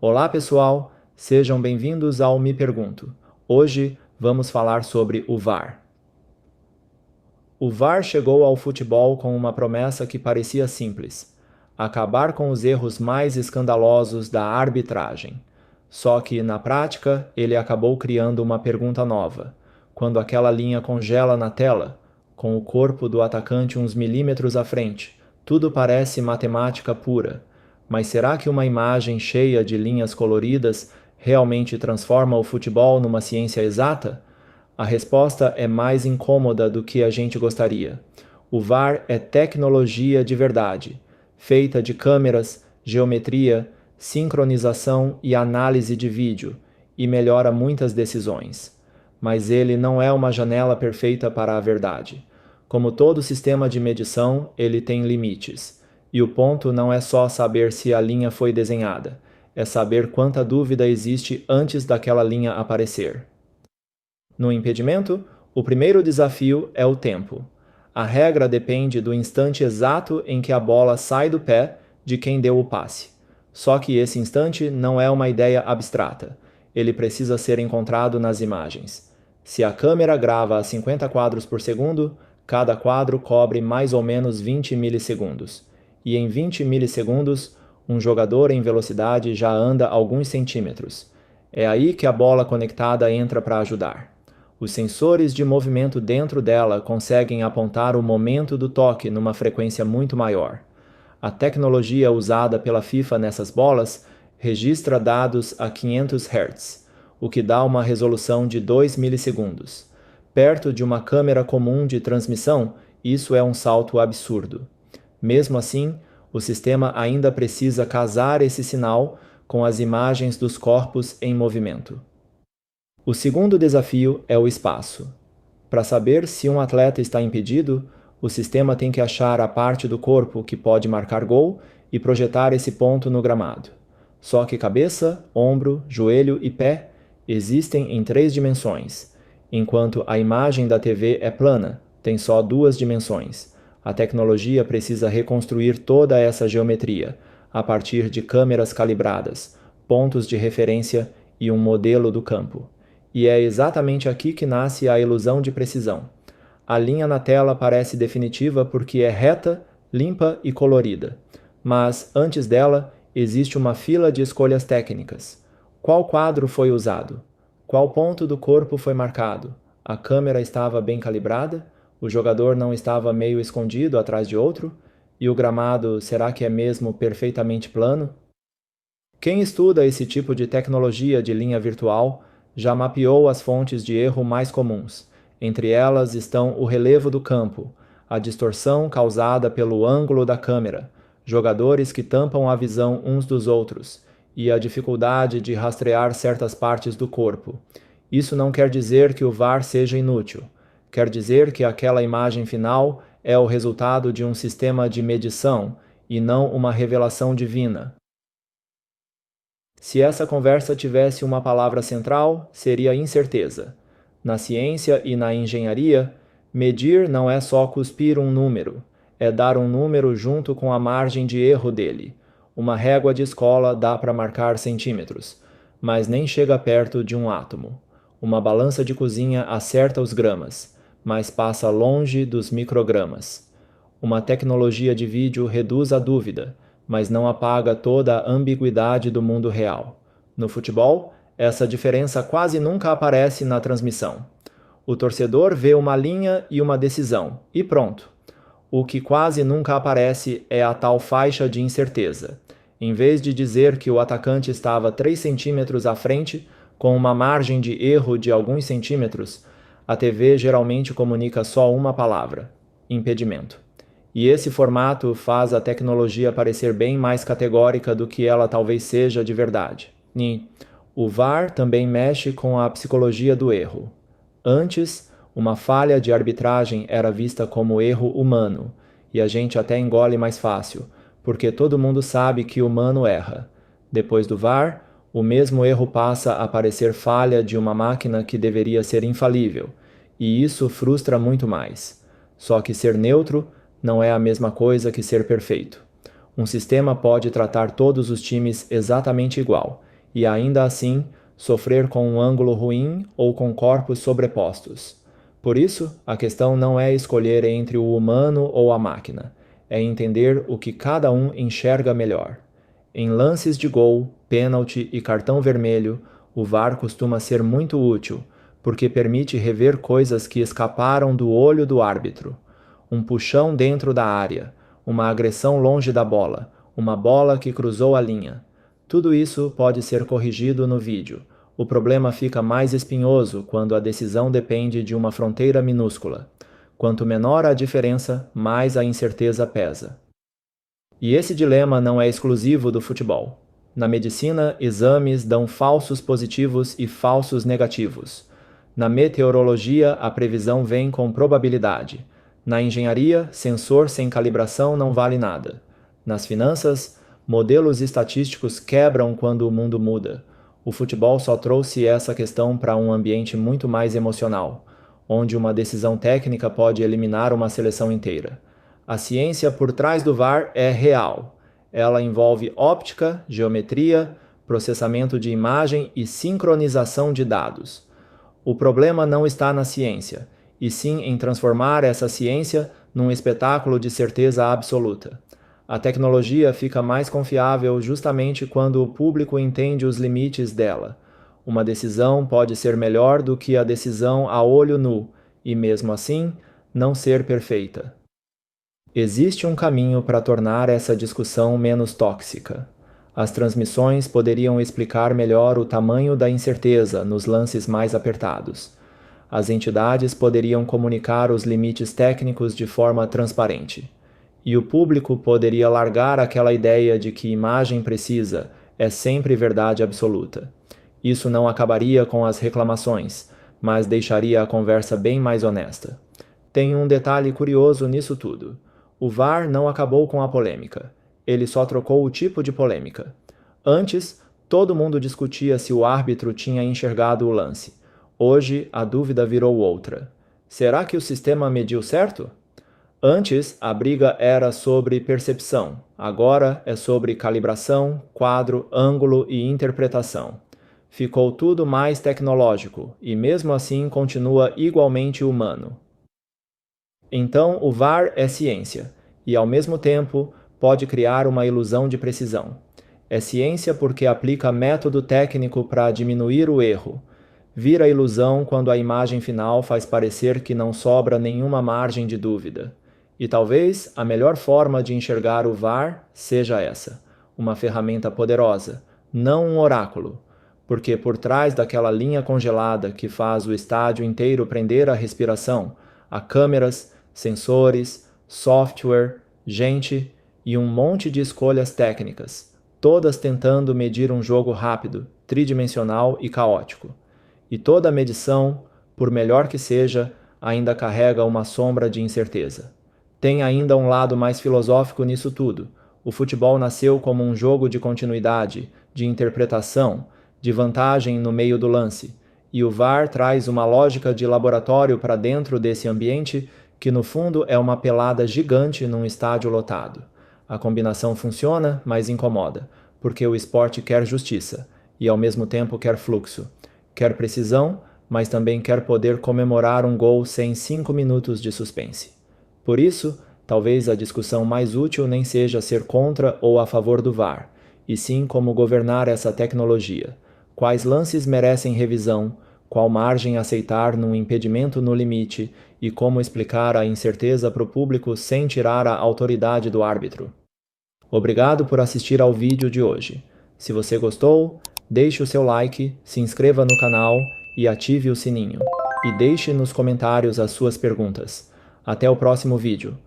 Olá, pessoal! Sejam bem-vindos ao Me Pergunto. Hoje vamos falar sobre o VAR. O VAR chegou ao futebol com uma promessa que parecia simples: acabar com os erros mais escandalosos da arbitragem. Só que, na prática, ele acabou criando uma pergunta nova. Quando aquela linha congela na tela, com o corpo do atacante uns milímetros à frente, tudo parece matemática pura. Mas será que uma imagem cheia de linhas coloridas realmente transforma o futebol numa ciência exata? A resposta é mais incômoda do que a gente gostaria. O VAR é tecnologia de verdade, feita de câmeras, geometria, sincronização e análise de vídeo, e melhora muitas decisões. Mas ele não é uma janela perfeita para a verdade. Como todo sistema de medição, ele tem limites. E o ponto não é só saber se a linha foi desenhada, é saber quanta dúvida existe antes daquela linha aparecer. No impedimento, o primeiro desafio é o tempo. A regra depende do instante exato em que a bola sai do pé de quem deu o passe. Só que esse instante não é uma ideia abstrata. Ele precisa ser encontrado nas imagens. Se a câmera grava a 50 quadros por segundo, cada quadro cobre mais ou menos 20 milissegundos. E em 20 milissegundos, um jogador em velocidade já anda alguns centímetros. É aí que a bola conectada entra para ajudar. Os sensores de movimento dentro dela conseguem apontar o momento do toque numa frequência muito maior. A tecnologia usada pela FIFA nessas bolas registra dados a 500 Hz, o que dá uma resolução de 2 milissegundos. Perto de uma câmera comum de transmissão, isso é um salto absurdo. Mesmo assim, o sistema ainda precisa casar esse sinal com as imagens dos corpos em movimento. O segundo desafio é o espaço. Para saber se um atleta está impedido, o sistema tem que achar a parte do corpo que pode marcar gol e projetar esse ponto no gramado. Só que cabeça, ombro, joelho e pé existem em 3 dimensões, enquanto a imagem da TV é plana, tem só 2 dimensões. A tecnologia precisa reconstruir toda essa geometria, a partir de câmeras calibradas, pontos de referência e um modelo do campo. E é exatamente aqui que nasce a ilusão de precisão. A linha na tela parece definitiva porque é reta, limpa e colorida. Mas, antes dela, existe uma fila de escolhas técnicas. Qual quadro foi usado? Qual ponto do corpo foi marcado? A câmera estava bem calibrada? O jogador não estava meio escondido atrás de outro? E o gramado, será que é mesmo perfeitamente plano? Quem estuda esse tipo de tecnologia de linha virtual já mapeou as fontes de erro mais comuns. Entre elas estão o relevo do campo, a distorção causada pelo ângulo da câmera, jogadores que tampam a visão uns dos outros e a dificuldade de rastrear certas partes do corpo. Isso não quer dizer que o VAR seja inútil. Quer dizer que aquela imagem final é o resultado de um sistema de medição e não uma revelação divina. Se essa conversa tivesse uma palavra central, seria incerteza. Na ciência e na engenharia, medir não é só cuspir um número, é dar um número junto com a margem de erro dele. Uma régua de escola dá para marcar centímetros, mas nem chega perto de um átomo. Uma balança de cozinha acerta os gramas, mas passa longe dos microgramas. Uma tecnologia de vídeo reduz a dúvida, mas não apaga toda a ambiguidade do mundo real. No futebol, essa diferença quase nunca aparece na transmissão. O torcedor vê uma linha e uma decisão, e pronto. O que quase nunca aparece é a tal faixa de incerteza. Em vez de dizer que o atacante estava 3 centímetros à frente, com uma margem de erro de alguns centímetros, a TV geralmente comunica só uma palavra: impedimento. E esse formato faz a tecnologia parecer bem mais categórica do que ela talvez seja de verdade. E o VAR também mexe com a psicologia do erro. Antes, uma falha de arbitragem era vista como erro humano, e a gente até engole mais fácil, porque todo mundo sabe que humano erra. Depois do VAR, o mesmo erro passa a parecer falha de uma máquina que deveria ser infalível, e isso frustra muito mais. Só que ser neutro não é a mesma coisa que ser perfeito. Um sistema pode tratar todos os times exatamente igual, e ainda assim sofrer com um ângulo ruim ou com corpos sobrepostos. Por isso, a questão não é escolher entre o humano ou a máquina, é entender o que cada um enxerga melhor. Em lances de gol, pênalti e cartão vermelho, o VAR costuma ser muito útil, porque permite rever coisas que escaparam do olho do árbitro. Um puxão dentro da área, uma agressão longe da bola, uma bola que cruzou a linha. Tudo isso pode ser corrigido no vídeo. O problema fica mais espinhoso quando a decisão depende de uma fronteira minúscula. Quanto menor a diferença, mais a incerteza pesa. E esse dilema não é exclusivo do futebol. Na medicina, exames dão falsos positivos e falsos negativos. Na meteorologia, a previsão vem com probabilidade. Na engenharia, sensor sem calibração não vale nada. Nas finanças, modelos estatísticos quebram quando o mundo muda. O futebol só trouxe essa questão para um ambiente muito mais emocional, onde uma decisão técnica pode eliminar uma seleção inteira. A ciência por trás do VAR é real. Ela envolve óptica, geometria, processamento de imagem e sincronização de dados. O problema não está na ciência, e sim em transformar essa ciência num espetáculo de certeza absoluta. A tecnologia fica mais confiável justamente quando o público entende os limites dela. Uma decisão pode ser melhor do que a decisão a olho nu, e mesmo assim, não ser perfeita. Existe um caminho para tornar essa discussão menos tóxica. As transmissões poderiam explicar melhor o tamanho da incerteza nos lances mais apertados. As entidades poderiam comunicar os limites técnicos de forma transparente. E o público poderia largar aquela ideia de que imagem precisa é sempre verdade absoluta. Isso não acabaria com as reclamações, mas deixaria a conversa bem mais honesta. Tem um detalhe curioso nisso tudo. O VAR não acabou com a polêmica. Ele só trocou o tipo de polêmica. Antes, todo mundo discutia se o árbitro tinha enxergado o lance. Hoje, a dúvida virou outra. Será que o sistema mediu certo? Antes, a briga era sobre percepção. Agora é sobre calibração, quadro, ângulo e interpretação. Ficou tudo mais tecnológico e mesmo assim continua igualmente humano. Então, o VAR é ciência e, ao mesmo tempo, pode criar uma ilusão de precisão. É ciência porque aplica método técnico para diminuir o erro. Vira ilusão quando a imagem final faz parecer que não sobra nenhuma margem de dúvida. E talvez a melhor forma de enxergar o VAR seja essa, uma ferramenta poderosa, não um oráculo, porque por trás daquela linha congelada que faz o estádio inteiro prender a respiração, há câmeras, sensores, software, gente e um monte de escolhas técnicas, todas tentando medir um jogo rápido, tridimensional e caótico. E toda medição, por melhor que seja, ainda carrega uma sombra de incerteza. Tem ainda um lado mais filosófico nisso tudo. O futebol nasceu como um jogo de continuidade, de interpretação, de vantagem no meio do lance, e o VAR traz uma lógica de laboratório para dentro desse ambiente que no fundo é uma pelada gigante num estádio lotado. A combinação funciona, mas incomoda, porque o esporte quer justiça, e ao mesmo tempo quer fluxo. Quer precisão, mas também quer poder comemorar um gol sem 5 minutos de suspense. Por isso, talvez a discussão mais útil nem seja ser contra ou a favor do VAR, e sim como governar essa tecnologia. Quais lances merecem revisão, qual margem aceitar num impedimento no limite e como explicar a incerteza para o público sem tirar a autoridade do árbitro. Obrigado por assistir ao vídeo de hoje. Se você gostou, deixe o seu like, se inscreva no canal e ative o sininho. E deixe nos comentários as suas perguntas. Até o próximo vídeo.